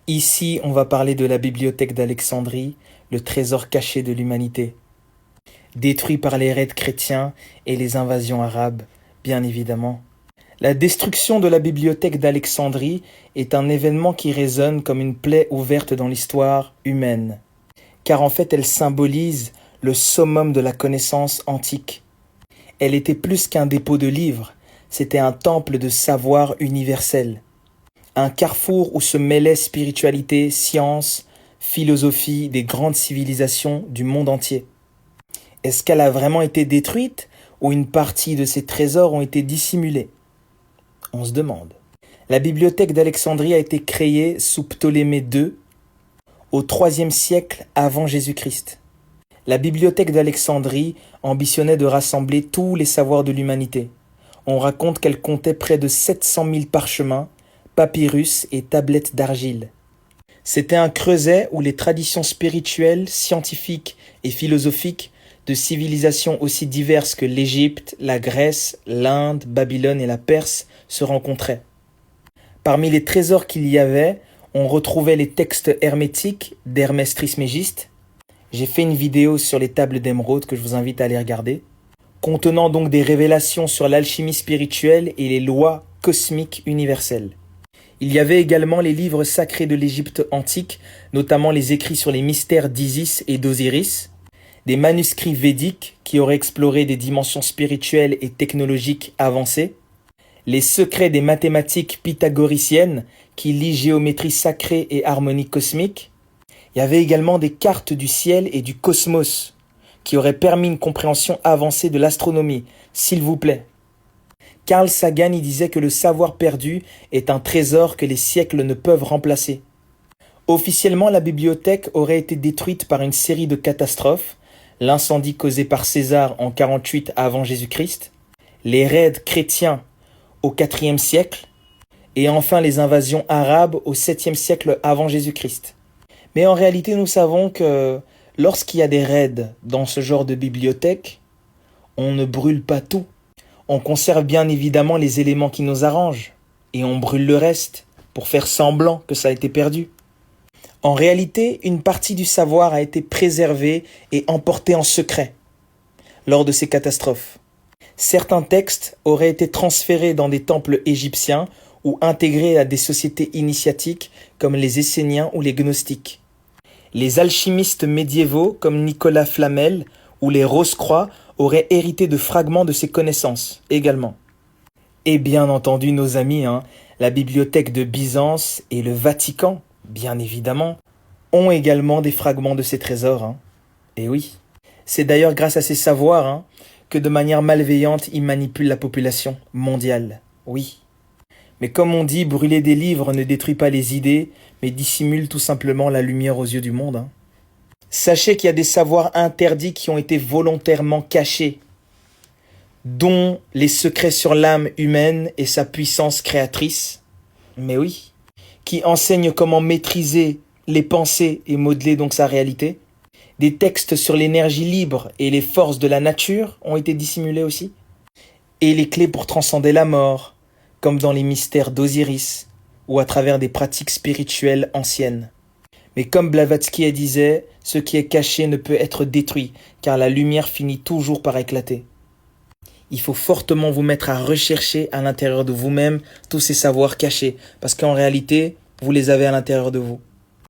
Ici, on va parler de la bibliothèque d'Alexandrie, le trésor caché de l'humanité. Détruit par les raids chrétiens et les invasions arabes, bien évidemment. La destruction de la bibliothèque d'Alexandrie est un événement qui résonne comme une plaie ouverte dans l'histoire humaine, car en fait elle symbolise le summum de la connaissance antique. Elle était plus qu'un dépôt de livres, c'était un temple de savoir universel, un carrefour où se mêlaient spiritualité, science, philosophie des grandes civilisations du monde entier. Est-ce qu'elle a vraiment été détruite ou une partie de ses trésors ont été dissimulés? On se demande. La bibliothèque d'Alexandrie a été créée sous Ptolémée II au IIIe siècle avant Jésus-Christ. La bibliothèque d'Alexandrie ambitionnait de rassembler tous les savoirs de l'humanité. On raconte qu'elle comptait près de 700 000 parchemins, papyrus et tablettes d'argile. C'était un creuset où les traditions spirituelles, scientifiques et philosophiques de civilisations aussi diverses que l'Égypte, la Grèce, l'Inde, Babylone et la Perse se rencontraient. Parmi les trésors qu'il y avait, on retrouvait les textes hermétiques d'Hermès Trismégiste. J'ai fait une vidéo sur les tables d'émeraude que je vous invite à aller regarder, contenant donc des révélations sur l'alchimie spirituelle et les lois cosmiques universelles. Il y avait également les livres sacrés de l'Égypte antique, notamment les écrits sur les mystères d'Isis et d'Osiris, des manuscrits védiques qui auraient exploré des dimensions spirituelles et technologiques avancées, les secrets des mathématiques pythagoriciennes qui lient géométrie sacrée et harmonie cosmique. Il y avait également des cartes du ciel et du cosmos qui auraient permis une compréhension avancée de l'astronomie, s'il vous plaît. Carl Sagan y disait que le savoir perdu est un trésor que les siècles ne peuvent remplacer. Officiellement, la bibliothèque aurait été détruite par une série de catastrophes, l'incendie causé par César en 48 avant Jésus-Christ, les raids chrétiens au IVe siècle, et enfin les invasions arabes au 7e siècle avant Jésus-Christ. Mais en réalité, nous savons que lorsqu'il y a des raids dans ce genre de bibliothèque, on ne brûle pas tout. On conserve bien évidemment les éléments qui nous arrangent, et on brûle le reste pour faire semblant que ça a été perdu. En réalité, une partie du savoir a été préservée et emportée en secret lors de ces catastrophes. Certains textes auraient été transférés dans des temples égyptiens ou intégrés à des sociétés initiatiques comme les Esséniens ou les Gnostiques. Les alchimistes médiévaux comme Nicolas Flamel ou les Rose-Croix auraient hérité de fragments de ces connaissances également. Et bien entendu, nos amis, la bibliothèque de Byzance et le Vatican, bien évidemment, ont également des fragments de ces trésors. Et oui, c'est d'ailleurs grâce à ces savoirs que de manière malveillante, ils manipulent la population mondiale. Oui. Mais comme on dit, brûler des livres ne détruit pas les idées, mais dissimule tout simplement la lumière aux yeux du monde. Sachez qu'il y a des savoirs interdits qui ont été volontairement cachés, dont les secrets sur l'âme humaine et sa puissance créatrice. Mais oui. Qui enseignent comment maîtriser les pensées et modeler donc sa réalité. Des textes sur l'énergie libre et les forces de la nature ont été dissimulés aussi. Et les clés pour transcender la mort, comme dans les mystères d'Osiris ou à travers des pratiques spirituelles anciennes. Mais comme Blavatsky disait, ce qui est caché ne peut être détruit, car la lumière finit toujours par éclater. Il faut fortement vous mettre à rechercher à l'intérieur de vous-même tous ces savoirs cachés, parce qu'en réalité, vous les avez à l'intérieur de vous.